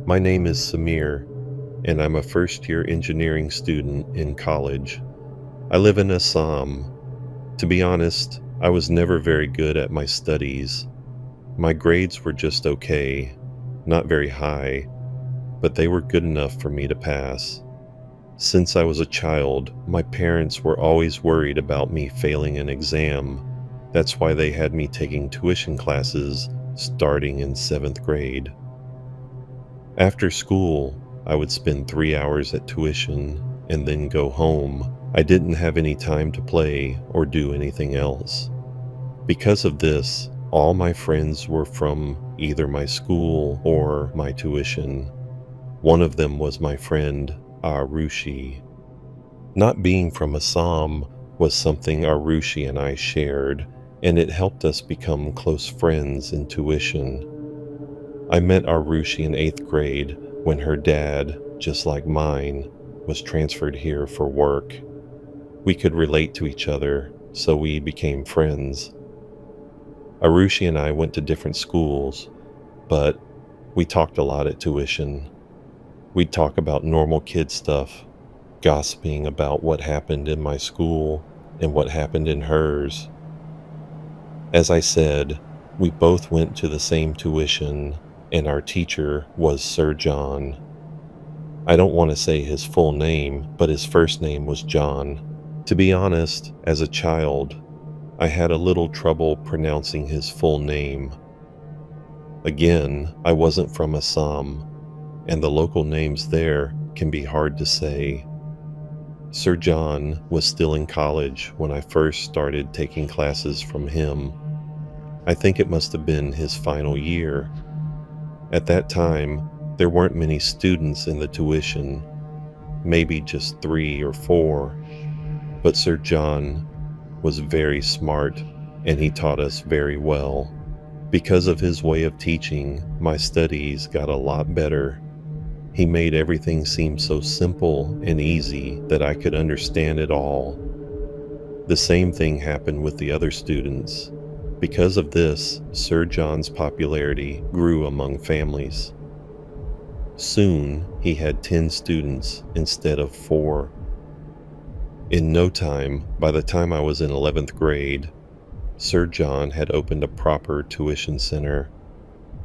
My name is Samir, and I'm a first-year engineering student in college. I live in Assam. To be honest, I was never very good at my studies. My grades were just okay, not very high, but they were good enough for me to pass. Since I was a child, my parents were always worried about me failing an exam. That's why they had me taking tuition classes starting in 7th grade. After school, I would spend 3 hours at tuition and then go home. I didn't have any time to play or do anything else. Because of this, all my friends were from either my school or my tuition. One of them was my friend, Arushi. Not being from Assam was something Arushi and I shared, and it helped us become close friends in tuition. I met Arushi in 8th grade when her dad, just like mine, was transferred here for work. We could relate to each other, so we became friends. Arushi and I went to different schools, but we talked a lot at tuition. We'd talk about normal kid stuff, gossiping about what happened in my school and what happened in hers. As I said, we both went to the same tuition, and our teacher was Sir John. I don't want to say his full name, but his first name was John. To be honest, as a child, I had a little trouble pronouncing his full name. Again, I wasn't from Assam, and the local names there can be hard to say. Sir John was still in college when I first started taking classes from him. I think it must have been his final year. At that time, there weren't many students in the tuition, maybe just 3 or 4, but Sir John was very smart and he taught us very well. Because of his way of teaching, my studies got a lot better. He made everything seem so simple and easy that I could understand it all. The same thing happened with the other students. Because of this, Sir John's popularity grew among families. Soon, he had 10 students instead of 4. In no time, by the time I was in 11th grade, Sir John had opened a proper tuition center.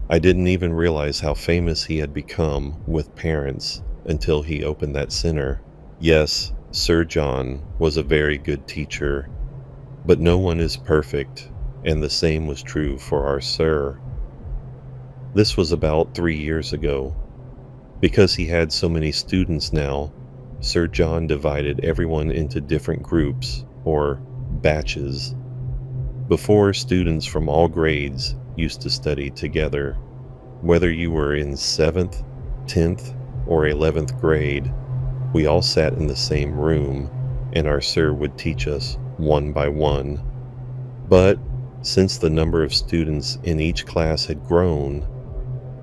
I didn't even realize how famous he had become with parents until he opened that center. Yes, Sir John was a very good teacher, but no one is perfect, and the same was true for our Sir. This was about 3 years ago. Because he had so many students now, Sir John divided everyone into different groups, or batches. Before, students from all grades used to study together. Whether you were in 7th, 10th, or 11th grade, we all sat in the same room, and our Sir would teach us one by one. But since the number of students in each class had grown,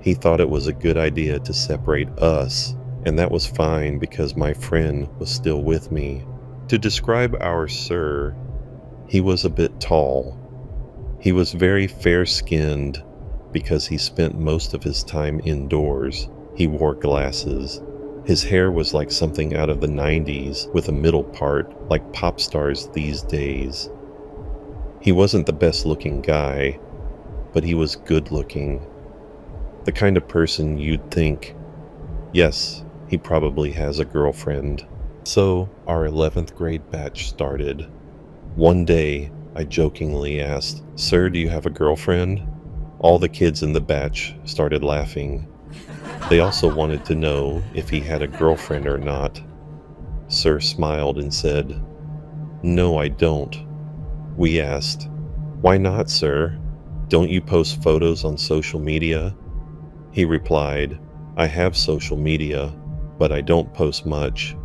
he thought it was a good idea to separate us, and that was fine because my friend was still with me. To describe our Sir, he was a bit tall. He was very fair-skinned because he spent most of his time indoors. He wore glasses. His hair was like something out of the 90s with a middle part like pop stars these days. He wasn't the best-looking guy, but he was good-looking. The kind of person you'd think, yes, he probably has a girlfriend. So our 11th grade batch started. One day, I jokingly asked, "Sir, do you have a girlfriend?" All the kids in the batch started laughing. They also wanted to know if he had a girlfriend or not. Sir smiled and said, "No, I don't." We asked, "Why not, sir? Don't you post photos on social media?" He replied, "I have social media, but I don't post much."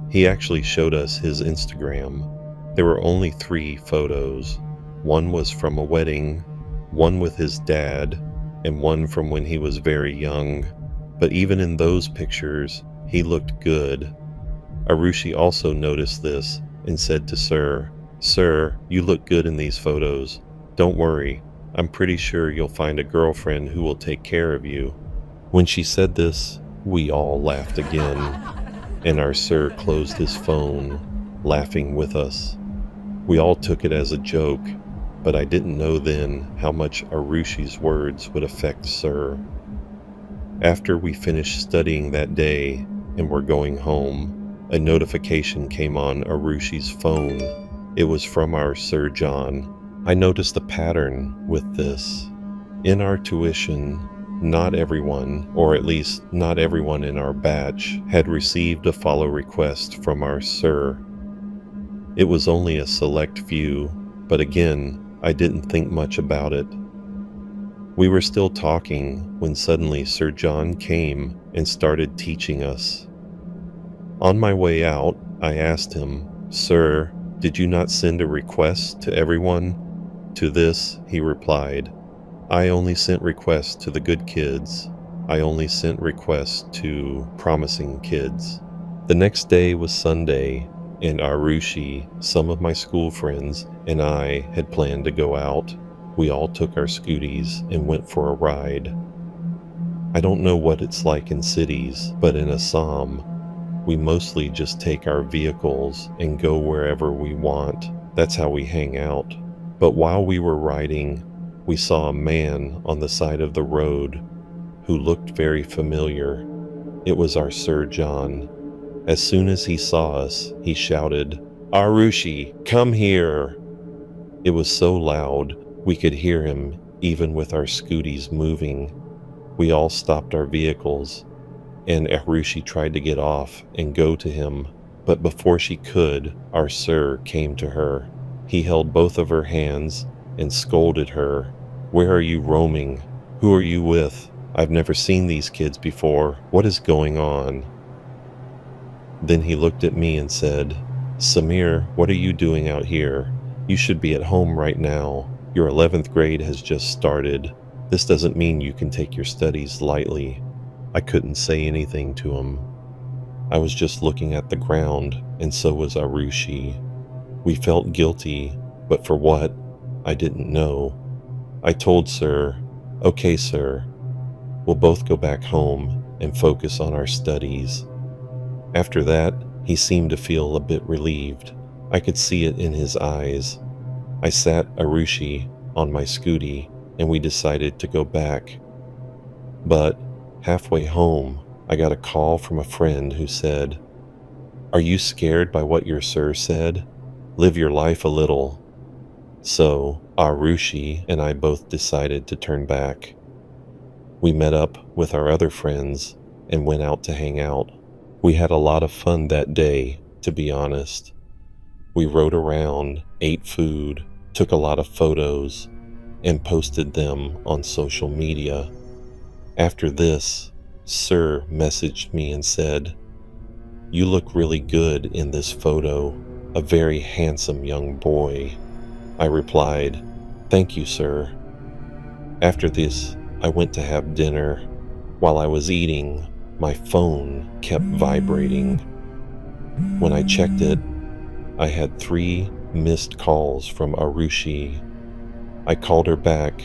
He actually showed us his Instagram. There were only 3 photos. One was from a wedding, one with his dad, and one from when he was very young. But even in those pictures, he looked good. Arushi also noticed this and said to Sir, "Sir, you look good in these photos. Don't worry, I'm pretty sure you'll find a girlfriend who will take care of you." When she said this, we all laughed again, and our sir closed his phone, laughing with us. We all took it as a joke, but I didn't know then how much Arushi's words would affect Sir. After we finished studying that day and were going home, a notification came on Arushi's phone. It was from our Sir John. I noticed a pattern with this. In our tuition, not everyone, or at least not everyone in our batch, had received a follow request from our Sir. It was only a select few, but again, I didn't think much about it. We were still talking when suddenly Sir John came and started teaching us. On my way out, I asked him, "Sir, did you not send a request to everyone?" To this, he replied, "I only sent requests to the good kids. I only sent requests to promising kids." The next day was Sunday, and Arushi, some of my school friends, and I had planned to go out. We all took our scooties and went for a ride. I don't know what it's like in cities, but in Assam, we mostly just take our vehicles and go wherever we want. That's how we hang out. But while we were riding, we saw a man on the side of the road who looked very familiar. It was our Sir John. As soon as he saw us, he shouted, "Arushi, come here!" It was so loud, we could hear him even with our scooties moving. We all stopped our vehicles, and Arushi tried to get off and go to him, but before she could, our Sir came to her. He held both of her hands and scolded her. "Where are you roaming? Who are you with? I've never seen these kids before. What is going on?" Then he looked at me and said, "Samir, what are you doing out here? You should be at home right now. Your 11th grade has just started. This doesn't mean you can take your studies lightly." I couldn't say anything to him. I was just looking at the ground, and so was Arushi. We felt guilty, but for what? I didn't know. I told Sir, "Okay, sir, we'll both go back home and focus on our studies." After that, he seemed to feel a bit relieved. I could see it in his eyes. I sat Arushi on my scooty, and we decided to go back. But halfway home, I got a call from a friend who said, "Are you scared by what your sir said? Live your life a little." So Arushi and I both decided to turn back. We met up with our other friends and went out to hang out. We had a lot of fun that day, to be honest. We rode around, ate food, took a lot of photos, and posted them on social media. After this, Sir messaged me and said, "You look really good in this photo, a very handsome young boy." I replied, "Thank you, sir." After this, I went to have dinner. While I was eating, my phone kept vibrating. When I checked it, I had 3 missed calls from Arushi. I called her back,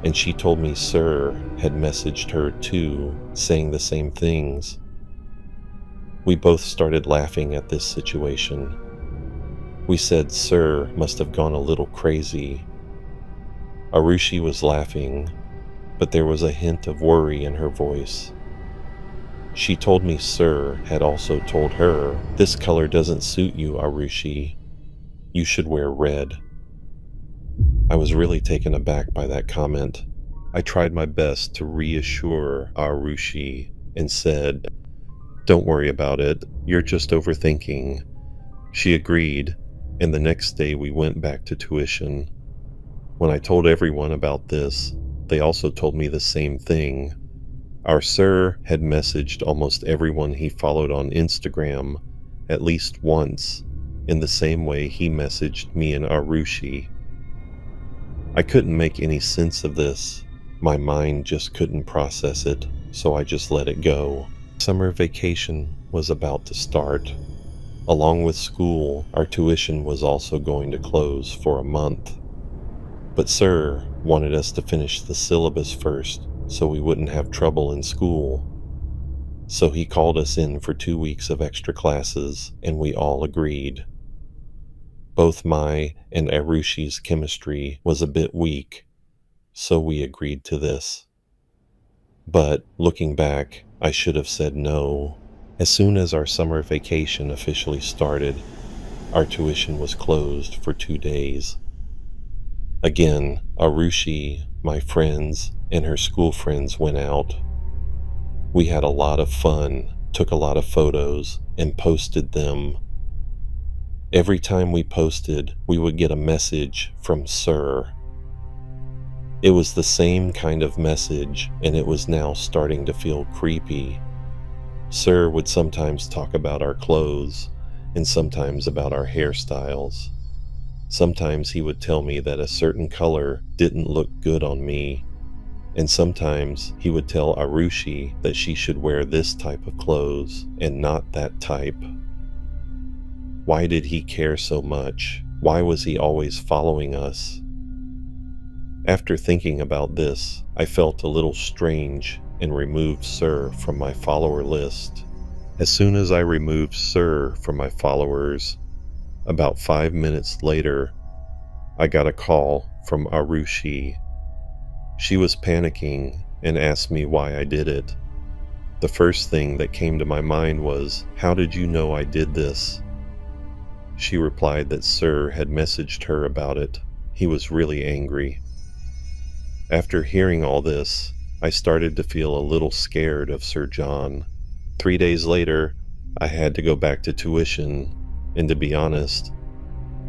and she told me Sir had messaged her too, saying the same things. We both started laughing at this situation. We said Sir must have gone a little crazy. Arushi was laughing, but there was a hint of worry in her voice. She told me Sir had also told her, "This color doesn't suit you, Arushi. You should wear red." I was really taken aback by that comment. I tried my best to reassure Arushi and said, "Don't worry about it. You're just overthinking." She agreed, and the next day we went back to tuition. When I told everyone about this, they also told me the same thing. Our Sir had messaged almost everyone he followed on Instagram at least once, in the same way he messaged me and Arushi. I couldn't make any sense of this. My mind just couldn't process it, so I just let it go. Summer vacation was about to start. Along with school, our tuition was also going to close for a month. But Sir wanted us to finish the syllabus first so we wouldn't have trouble in school. So he called us in for 2 weeks of extra classes, and we all agreed. Both my and Arushi's chemistry was a bit weak, so we agreed to this. But looking back, I should have said no. As soon as our summer vacation officially started, our tuition was closed for 2 days. Again, Arushi, my friends, and her school friends went out. We had a lot of fun, took a lot of photos, and posted them. Every time we posted, we would get a message from Sir. It was the same kind of message, and it was now starting to feel creepy. Sir would sometimes talk about our clothes, and sometimes about our hairstyles. Sometimes he would tell me that a certain color didn't look good on me, and sometimes he would tell Arushi that she should wear this type of clothes and not that type. Why did he care so much? Why was he always following us? After thinking about this, I felt a little strange and removed Sir from my follower list. As soon as I removed Sir from my followers, about 5 minutes later, I got a call from Arushi. She was panicking and asked me why I did it. The first thing that came to my mind was, "How did you know I did this?" She replied that Sir had messaged her about it. He was really angry. After hearing all this, I started to feel a little scared of Sir John. 3 days later, I had to go back to tuition, and to be honest,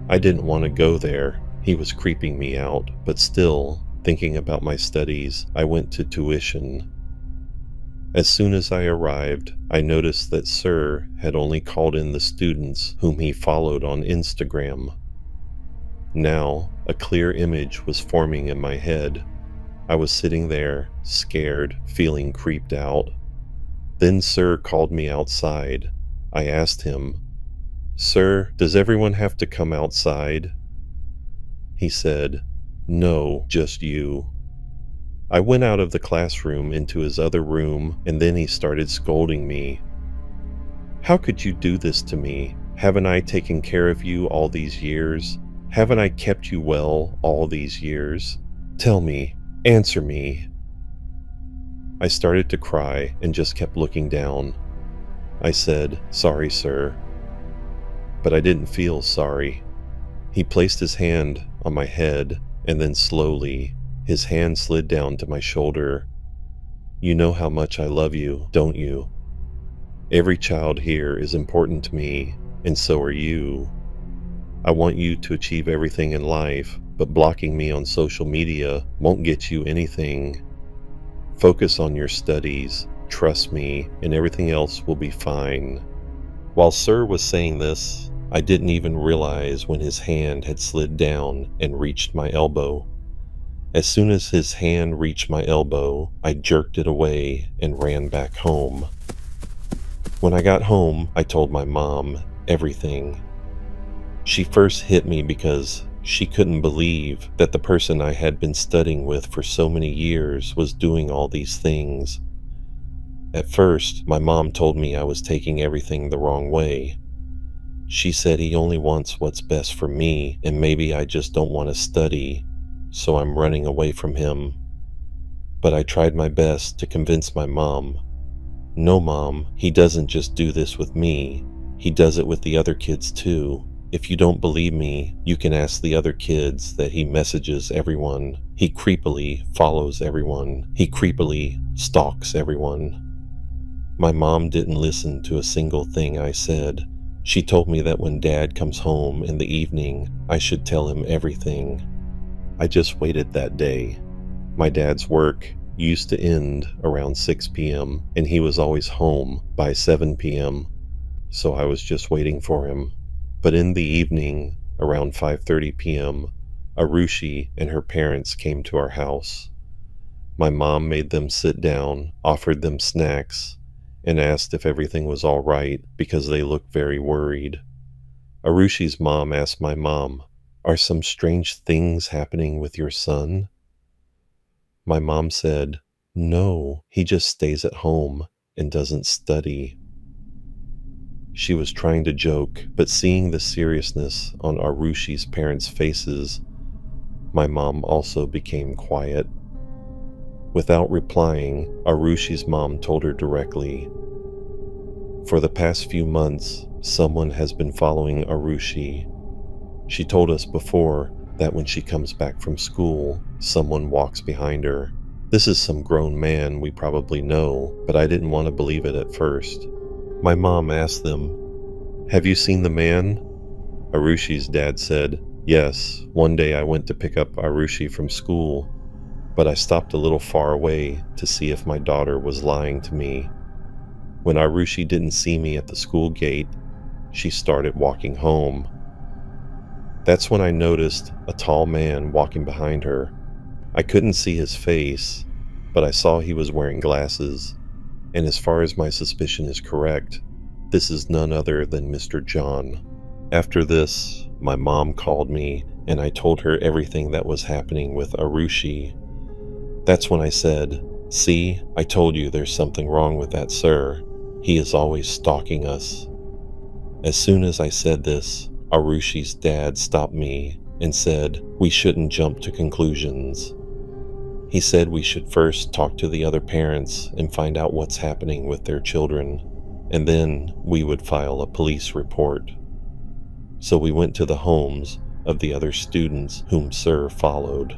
I didn't want to go there. He was creeping me out, but still, thinking about my studies, I went to tuition. As soon as I arrived, I noticed that Sir had only called in the students whom he followed on Instagram. Now, a clear image was forming in my head. I was sitting there, scared, feeling creeped out. Then Sir called me outside. I asked him, "Sir, does everyone have to come outside?" He said, "No, just you." I went out of the classroom into his other room, and then he started scolding me. "How could you do this to me? Haven't I taken care of you all these years? Haven't I kept you well all these years? Tell me, answer me." I started to cry and just kept looking down. I said, "Sorry, sir." But I didn't feel sorry. He placed his hand on my head, and then slowly, his hand slid down to my shoulder. "You know how much I love you, don't you? Every child here is important to me, and so are you. I want you to achieve everything in life, but blocking me on social media won't get you anything. Focus on your studies, trust me, and everything else will be fine." While Sir was saying this, I didn't even realize when his hand had slid down and reached my elbow. As soon as his hand reached my elbow, I jerked it away and ran back home. When I got home, I told my mom everything. She first hit me because she couldn't believe that the person I had been studying with for so many years was doing all these things. At first, my mom told me I was taking everything the wrong way. She said he only wants what's best for me, and maybe I just don't want to study, so I'm running away from him. But I tried my best to convince my mom. "No, Mom, he doesn't just do this with me. He does it with the other kids too. If you don't believe me, you can ask the other kids that he messages everyone. He creepily follows everyone. He creepily stalks everyone." My mom didn't listen to a single thing I said. She told me that when Dad comes home in the evening, I should tell him everything. I just waited that day. My dad's work used to end around 6 p.m., and he was always home by 7 p.m., so I was just waiting for him. But in the evening, around 5:30 p.m., Arushi and her parents came to our house. My mom made them sit down, offered them snacks, and asked if everything was all right because they looked very worried. Arushi's mom asked my mom, "Are some strange things happening with your son?" My mom said, No, he just stays at home and doesn't study. She was trying to joke, but seeing the seriousness on Arushi's parents' faces, my mom also became quiet. Without replying, Arushi's mom told her directly, "For the past few months, someone has been following Arushi. She told us before that when she comes back from school, someone walks behind her. This is some grown man we probably know, but I didn't want to believe it at first." My mom asked them, "Have you seen the man?" Arushi's dad said, "Yes, one day I went to pick up Arushi from school, but I stopped a little far away to see if my daughter was lying to me. When Arushi didn't see me at the school gate, she started walking home. That's when I noticed a tall man walking behind her. I couldn't see his face, but I saw he was wearing glasses, and as far as my suspicion is correct, this is none other than Mr. John." After this, my mom called me and I told her everything that was happening with Arushi. That's when I said, "See, I told you there's something wrong with that sir. He is always stalking us." As soon as I said this, Arushi's dad stopped me and said we shouldn't jump to conclusions. He said we should first talk to the other parents and find out what's happening with their children, and then we would file a police report. So we went to the homes of the other students whom Sir followed.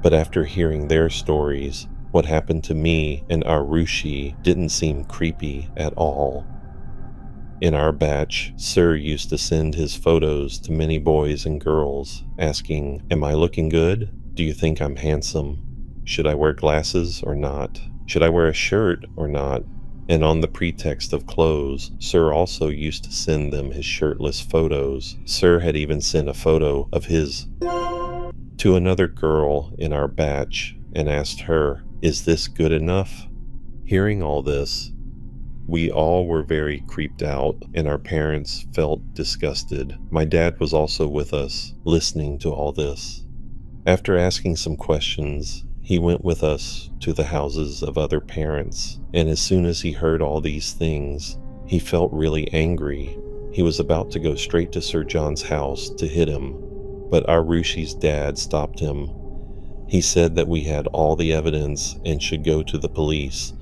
But after hearing their stories, what happened to me and Arushi didn't seem creepy at all. In our batch, Sir used to send his photos to many boys and girls, asking, "Am I looking good? Do you think I'm handsome? Should I wear glasses or not? Should I wear a shirt or not?" And on the pretext of clothes, Sir also used to send them his shirtless photos. Sir had even sent a photo of his to another girl in our batch and asked her, "Is this good enough?" Hearing all this, we all were very creeped out and our parents felt disgusted. My dad was also with us, listening to all this. After asking some questions, he went with us to the houses of other parents, and as soon as he heard all these things, he felt really angry. He was about to go straight to Sir John's house to hit him, but Arushi's dad stopped him. He said that we had all the evidence and should go to the police,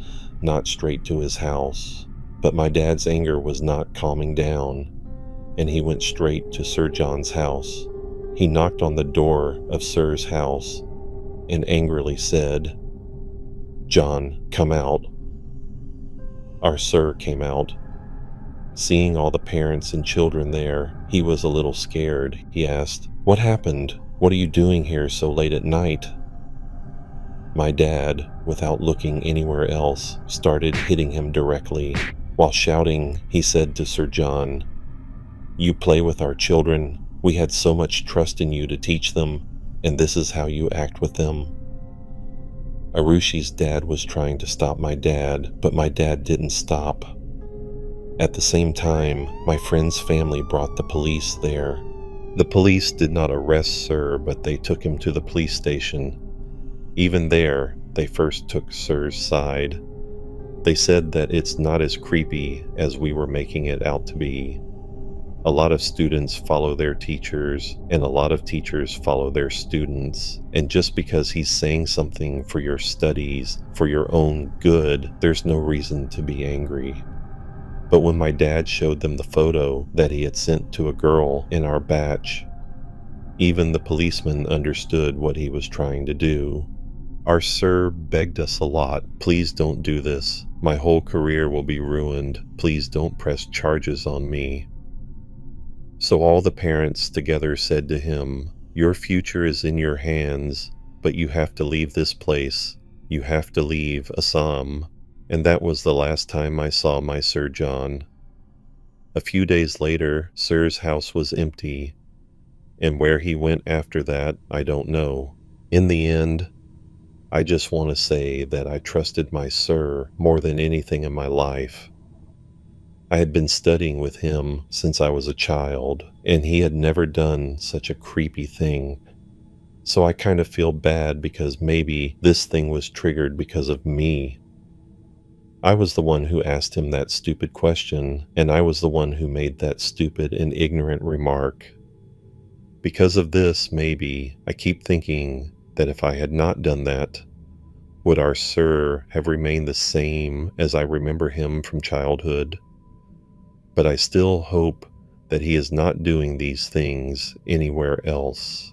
not straight to his house. But my dad's anger was not calming down, and he went straight to Sir John's house. He knocked on the door of Sir's house and angrily said, "John, come out." Our Sir came out. Seeing all the parents and children there, he was a little scared. He asked, "What happened? What are you doing here so late at night?" My dad, without looking anywhere else, started hitting him directly. While shouting, he said to Sir John, "You play with our children. We had so much trust in you to teach them, and this is how you act with them." Arushi's dad was trying to stop my dad, but my dad didn't stop. At the same time, my friend's family brought the police there. The police did not arrest Sir, but they took him to the police station. Even there, they first took Sir's side. They said that it's not as creepy as we were making it out to be. A lot of students follow their teachers, and a lot of teachers follow their students. And just because he's saying something for your studies, for your own good, there's no reason to be angry. But when my dad showed them the photo that he had sent to a girl in our batch, even the policeman understood what he was trying to do. Our Sir begged us a lot, "Please don't do this. My whole career will be ruined. Please don't press charges on me." So all the parents together said to him, "Your future is in your hands, but you have to leave this place. You have to leave Assam." And that was the last time I saw my Sir John. A few days later, Sir's house was empty, and where he went after that, I don't know. In the end, I just want to say that I trusted my Sir more than anything in my life. I had been studying with him since I was a child, and he had never done such a creepy thing. So I kind of feel bad because maybe this thing was triggered because of me. I was the one who asked him that stupid question, and I was the one who made that stupid and ignorant remark. Because of this, maybe, I keep thinking that if I had not done that, would our Sir have remained the same as I remember him from childhood? But I still hope that he is not doing these things anywhere else.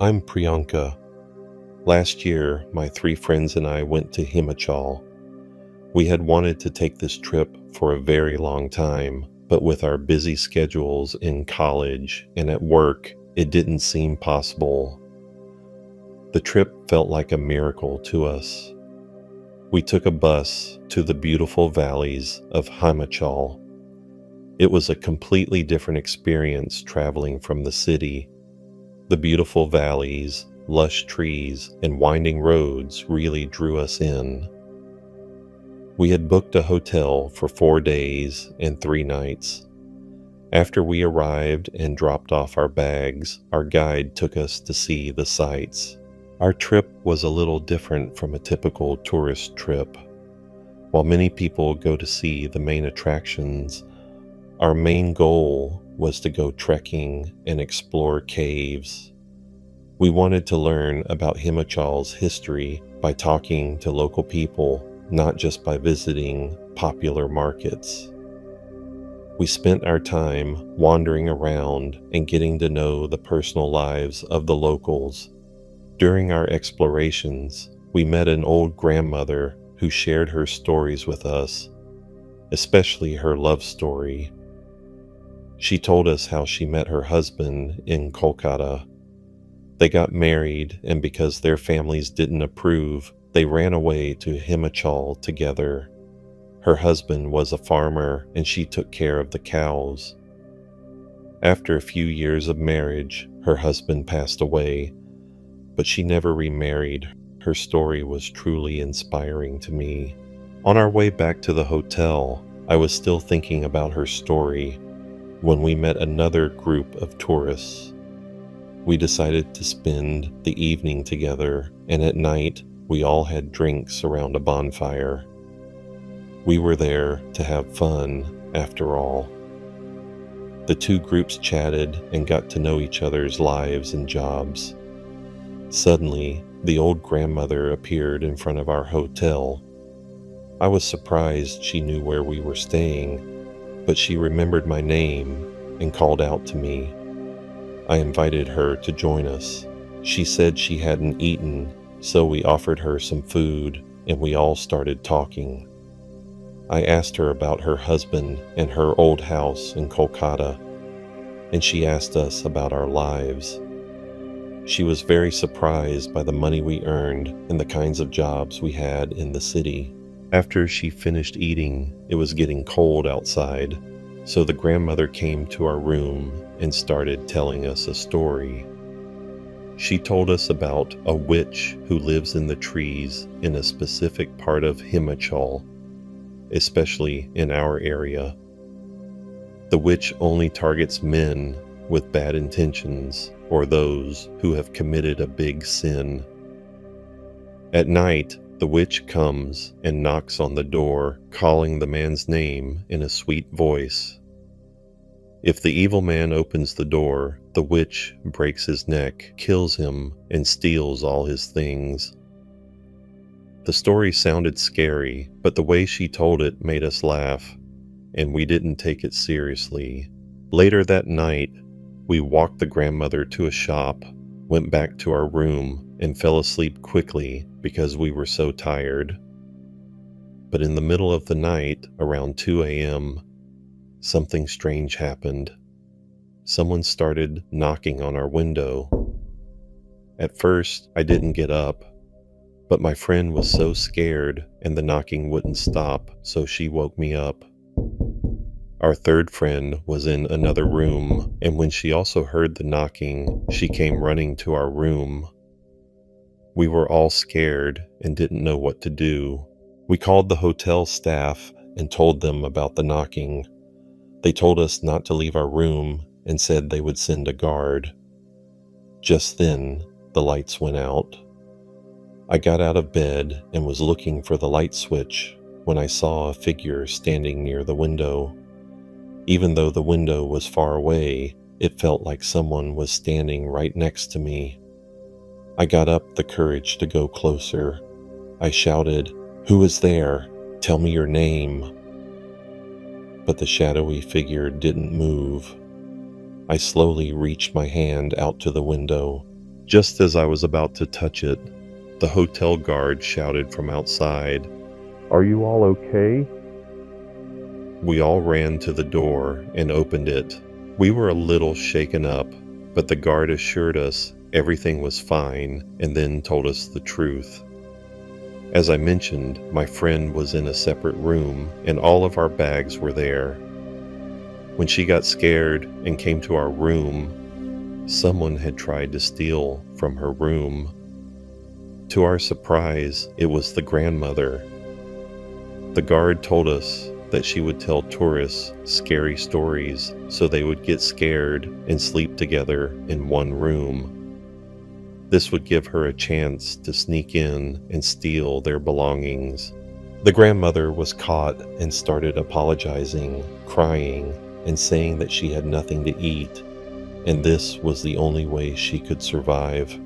I'm Priyanka. Last year, my 3 friends and I went to Himachal. We had wanted to take this trip for a very long time, but with our busy schedules in college and at work, it didn't seem possible. The trip felt like a miracle to us. We took a bus to the beautiful valleys of Himachal. It was a completely different experience traveling from the city. The beautiful valleys, lush trees, and winding roads really drew us in. We had booked a hotel for 4 days and 3 nights. After we arrived and dropped off our bags, our guide took us to see the sights. Our trip was a little different from a typical tourist trip. While many people go to see the main attractions, our main goal was to go trekking and explore caves. We wanted to learn about Himachal's history by talking to local people, not just by visiting popular markets. We spent our time wandering around and getting to know the personal lives of the locals. During our explorations, we met an old grandmother who shared her stories with us, especially her love story. She told us how she met her husband in Kolkata. They got married, and because their families didn't approve, they ran away to Himachal together. Her husband was a farmer, and she took care of the cows. After a few years of marriage, her husband passed away, but she never remarried. Her story was truly inspiring to me. On our way back to the hotel, I was still thinking about her story when we met another group of tourists. We decided to spend the evening together, and at night, we all had drinks around a bonfire. We were there to have fun, after all. The 2 groups chatted and got to know each other's lives and jobs. Suddenly, the old grandmother appeared in front of our hotel. I was surprised she knew where we were staying, but she remembered my name and called out to me. I invited her to join us. She said she hadn't eaten, so we offered her some food and we all started talking. I asked her about her husband and her old house in Kolkata, and she asked us about our lives. She was very surprised by the money we earned and the kinds of jobs we had in the city. After she finished eating, it was getting cold outside, so the grandmother came to our room and started telling us a story. She told us about a witch who lives in the trees in a specific part of Himachal, especially in our area. The witch only targets men with bad intentions or those who have committed a big sin. At night, the witch comes and knocks on the door, calling the man's name in a sweet voice. If the evil man opens the door, the witch breaks his neck, kills him, and steals all his things. The story sounded scary, but the way she told it made us laugh, and we didn't take it seriously. Later that night, we walked the grandmother to a shop, went back to our room, and fell asleep quickly because we were so tired. But in the middle of the night, around 2 a.m., something strange happened. Someone started knocking on our window. At first, I didn't get up, but my friend was so scared and the knocking wouldn't stop, so she woke me up. Our third friend was in another room, and when she also heard the knocking, she came running to our room. We were all scared and didn't know what to do. We called the hotel staff and told them about the knocking, They told us not to leave our room and said they would send a guard. Just then, the lights went out. I got out of bed and was looking for the light switch when I saw a figure standing near the window. Even though the window was far away, it felt like someone was standing right next to me. I got up the courage to go closer. I shouted, "Who is there? Tell me your name." But the shadowy figure didn't move. I slowly reached my hand out to the window. Just as I was about to touch it, the hotel guard shouted from outside, "Are you all okay?" We all ran to the door and opened it. We were a little shaken up, but the guard assured us everything was fine and then told us the truth. As I mentioned, my friend was in a separate room and all of our bags were there. When she got scared and came to our room, someone had tried to steal from her room. To our surprise, it was the grandmother. The guard told us that she would tell tourists scary stories so they would get scared and sleep together in one room. This would give her a chance to sneak in and steal their belongings. The grandmother was caught and started apologizing, crying, and saying that she had nothing to eat, and this was the only way she could survive.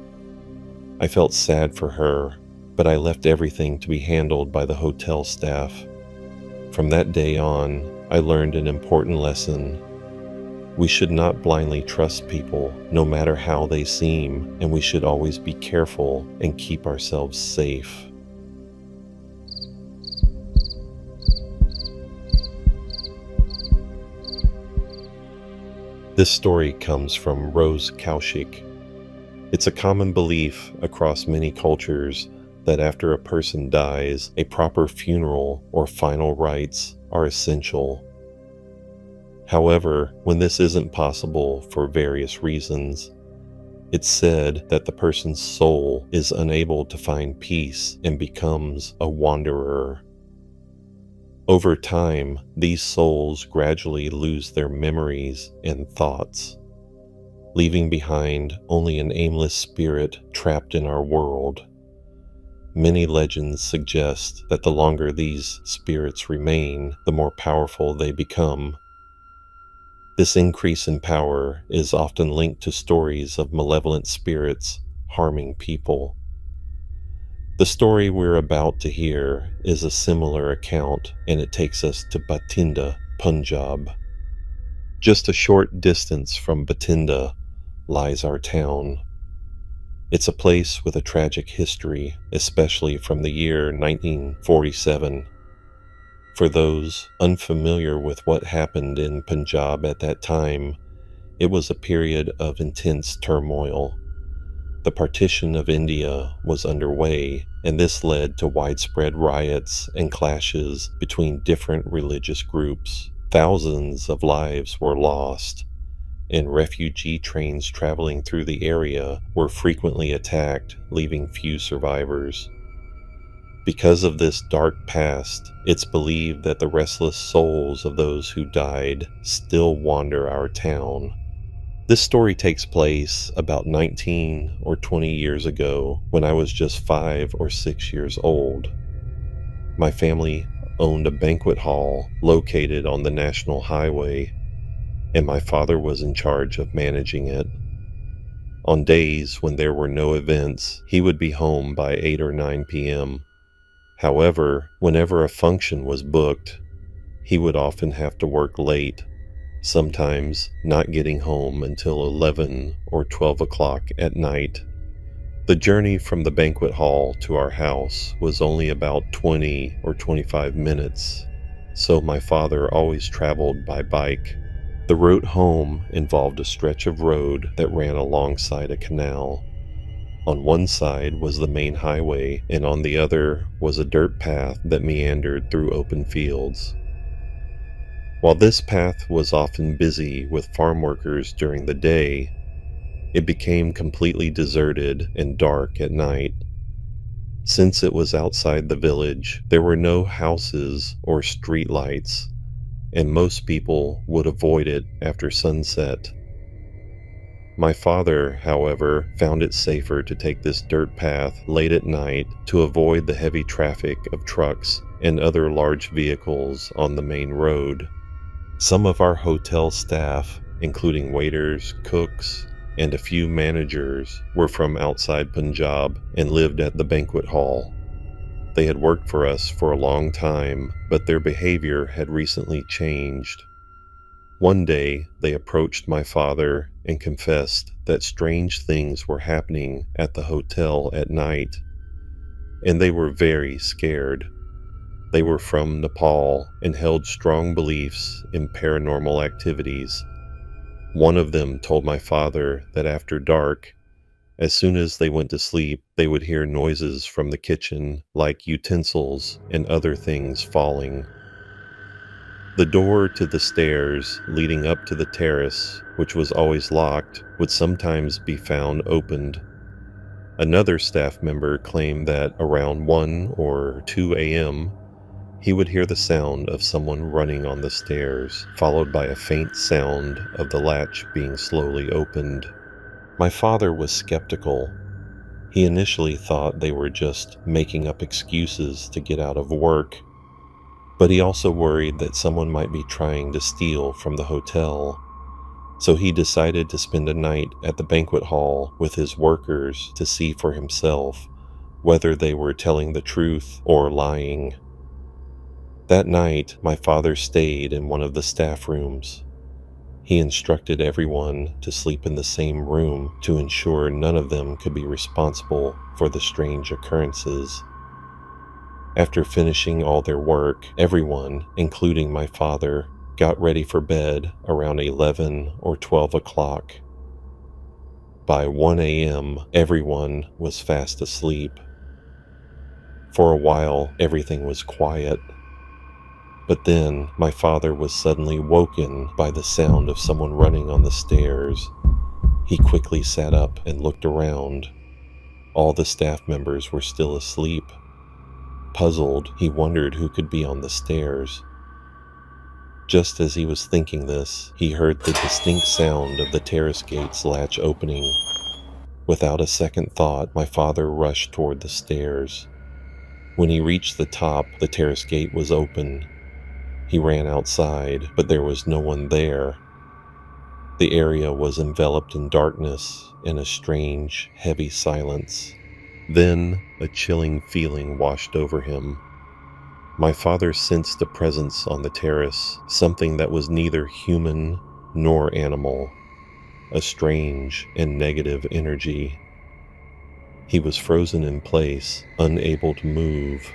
I felt sad for her, but I left everything to be handled by the hotel staff. From that day on, I learned an important lesson. We should not blindly trust people, no matter how they seem, and we should always be careful and keep ourselves safe. This story comes from Rose Kaushik. It's a common belief across many cultures that after a person dies, a proper funeral or final rites are essential. However, when this isn't possible for various reasons, it's said that the person's soul is unable to find peace and becomes a wanderer. Over time, these souls gradually lose their memories and thoughts, leaving behind only an aimless spirit trapped in our world. Many legends suggest that the longer these spirits remain, the more powerful they become. This increase in power is often linked to stories of malevolent spirits harming people. The story we're about to hear is a similar account, and it takes us to Bathinda, Punjab. Just a short distance from Bathinda lies our town. It's a place with a tragic history, especially from the year 1947. For those unfamiliar with what happened in Punjab at that time, it was a period of intense turmoil. The partition of India was underway, and this led to widespread riots and clashes between different religious groups. Thousands of lives were lost, and refugee trains traveling through the area were frequently attacked, leaving few survivors. Because of this dark past, it's believed that the restless souls of those who died still wander our town. This story takes place about 19 or 20 years ago when I was just 5 or 6 years old. My family owned a banquet hall located on the National Highway, and my father was in charge of managing it. On days when there were no events, he would be home by 8 or 9 p.m. However, whenever a function was booked, he would often have to work late, sometimes not getting home until 11 or 12 o'clock at night. The journey from the banquet hall to our house was only about 20 or 25 minutes, so my father always traveled by bike. The route home involved a stretch of road that ran alongside a canal. On one side was the main highway, and on the other was a dirt path that meandered through open fields. While this path was often busy with farm workers during the day, it became completely deserted and dark at night. Since it was outside the village, there were no houses or street lights, and most people would avoid it after sunset. My father, however, found it safer to take this dirt path late at night to avoid the heavy traffic of trucks and other large vehicles on the main road. Some of our hotel staff, including waiters, cooks, and a few managers, were from outside Punjab and lived at the banquet hall. They had worked for us for a long time, but their behavior had recently changed. One day, they approached my father and confessed that strange things were happening at the hotel at night, and they were very scared. They were from Nepal and held strong beliefs in paranormal activities. One of them told my father that after dark, as soon as they went to sleep, they would hear noises from the kitchen, like utensils and other things falling. The door to the stairs leading up to the terrace, which was always locked, would sometimes be found opened. Another staff member claimed that around 1 or 2 a.m., he would hear the sound of someone running on the stairs, followed by a faint sound of the latch being slowly opened. My father was skeptical. He initially thought they were just making up excuses to get out of work, but he also worried that someone might be trying to steal from the hotel. So he decided to spend a night at the banquet hall with his workers to see for himself whether they were telling the truth or lying. That night, my father stayed in one of the staff rooms. He instructed everyone to sleep in the same room to ensure none of them could be responsible for the strange occurrences. After finishing all their work, everyone, including my father, got ready for bed around 11 or 12 o'clock. By 1 a.m., everyone was fast asleep. For a while, everything was quiet. But then my father was suddenly woken by the sound of someone running on the stairs. He quickly sat up and looked around. All the staff members were still asleep. Puzzled, he wondered who could be on the stairs. Just as he was thinking this, he heard the distinct sound of the terrace gate's latch opening. Without a second thought, my father rushed toward the stairs. When he reached the top, the terrace gate was open. He ran outside, but there was no one there. The area was enveloped in darkness and a strange, heavy silence. Then a chilling feeling washed over him. My father sensed a presence on the terrace, something that was neither human nor animal, a strange and negative energy. He was frozen in place, unable to move.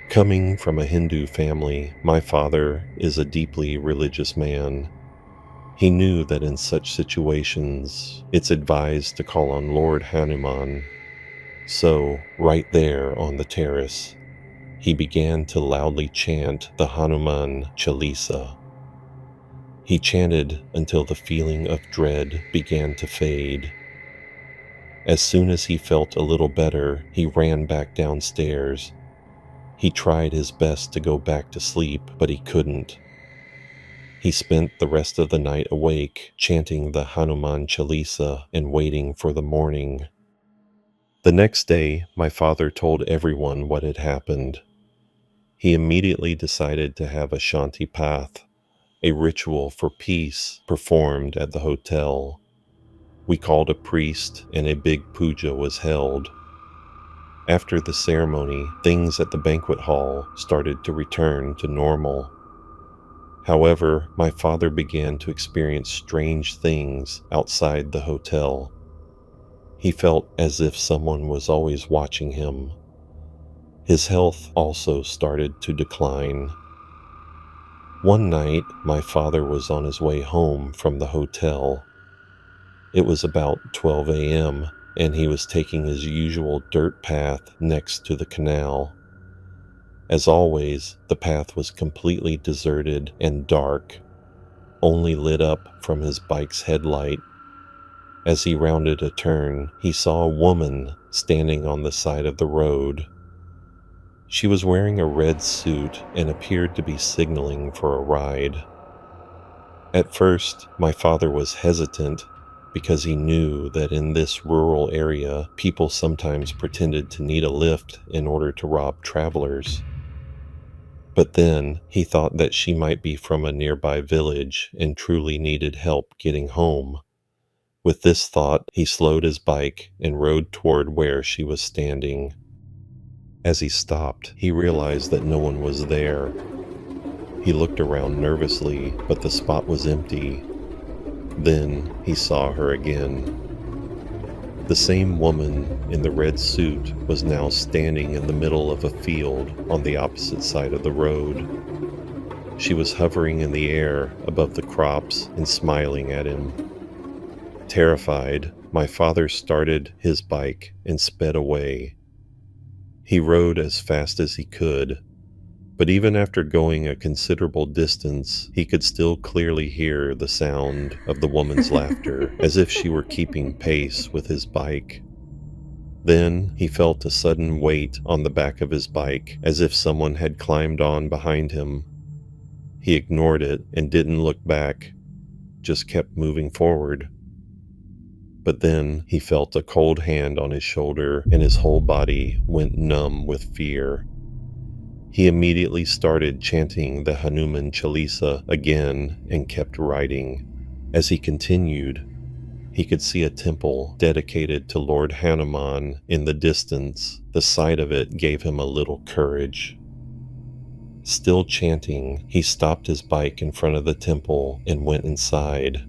Coming from a Hindu family, my father is a deeply religious man. He knew that in such situations, it's advised to call on Lord Hanuman. So, right there on the terrace, he began to loudly chant the Hanuman Chalisa. He chanted until the feeling of dread began to fade. As soon as he felt a little better, he ran back downstairs. He tried his best to go back to sleep, but he couldn't. He spent the rest of the night awake, chanting the Hanuman Chalisa and waiting for the morning. The next day, my father told everyone what had happened. He immediately decided to have a Shanti Path, a ritual for peace, performed at the hotel. We called a priest and a big puja was held. After the ceremony, things at the banquet hall started to return to normal. However, my father began to experience strange things outside the hotel. He felt as if someone was always watching him. His health also started to decline. One night, my father was on his way home from the hotel. It was about 12 a.m., and he was taking his usual dirt path next to the canal. As always, the path was completely deserted and dark, only lit up from his bike's headlight. As he rounded a turn, he saw a woman standing on the side of the road. She was wearing a red suit and appeared to be signaling for a ride. At first, my father was hesitant because he knew that in this rural area, people sometimes pretended to need a lift in order to rob travelers. But then he thought that she might be from a nearby village and truly needed help getting home. With this thought, he slowed his bike and rode toward where she was standing. As he stopped, he realized that no one was there. He looked around nervously, but the spot was empty. Then he saw her again. The same woman in the red suit was now standing in the middle of a field on the opposite side of the road. She was hovering in the air above the crops and smiling at him. Terrified, my father started his bike and sped away. He rode as fast as he could, but even after going a considerable distance, he could still clearly hear the sound of the woman's laughter, as if she were keeping pace with his bike. Then he felt a sudden weight on the back of his bike, as if someone had climbed on behind him. He ignored it and didn't look back, just kept moving forward. But then he felt a cold hand on his shoulder and his whole body went numb with fear. He immediately started chanting the Hanuman Chalisa again and kept riding. As he continued, he could see a temple dedicated to Lord Hanuman in the distance. The sight of it gave him a little courage. Still chanting, he stopped his bike in front of the temple and went inside.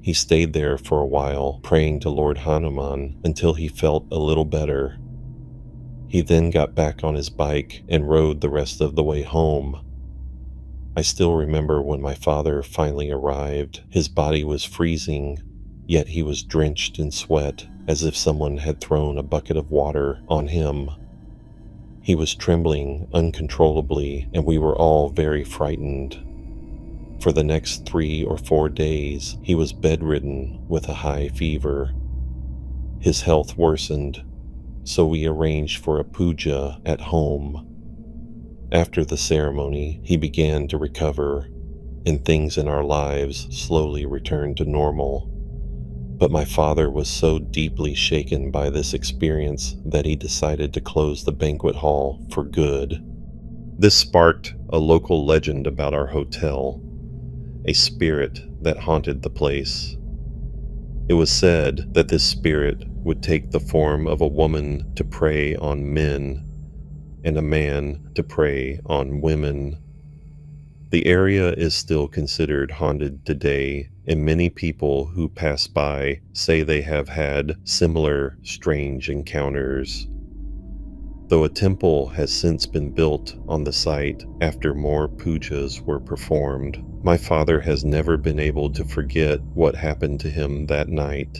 He stayed there for a while, praying to Lord Hanuman until he felt a little better. He then got back on his bike and rode the rest of the way home. I still remember when my father finally arrived. His body was freezing, yet he was drenched in sweat, as if someone had thrown a bucket of water on him. He was trembling uncontrollably, and we were all very frightened. For the next 3 or 4 days, he was bedridden with a high fever. His health worsened, so we arranged for a puja at home. After the ceremony, he began to recover, and things in our lives slowly returned to normal. But my father was so deeply shaken by this experience that he decided to close the banquet hall for good. This sparked a local legend about our hotel, a spirit that haunted the place. It was said that this spirit would take the form of a woman to prey on men and a man to prey on women. The area is still considered haunted today, and many people who pass by say they have had similar strange encounters. Though a temple has since been built on the site after more pujas were performed, my father has never been able to forget what happened to him that night.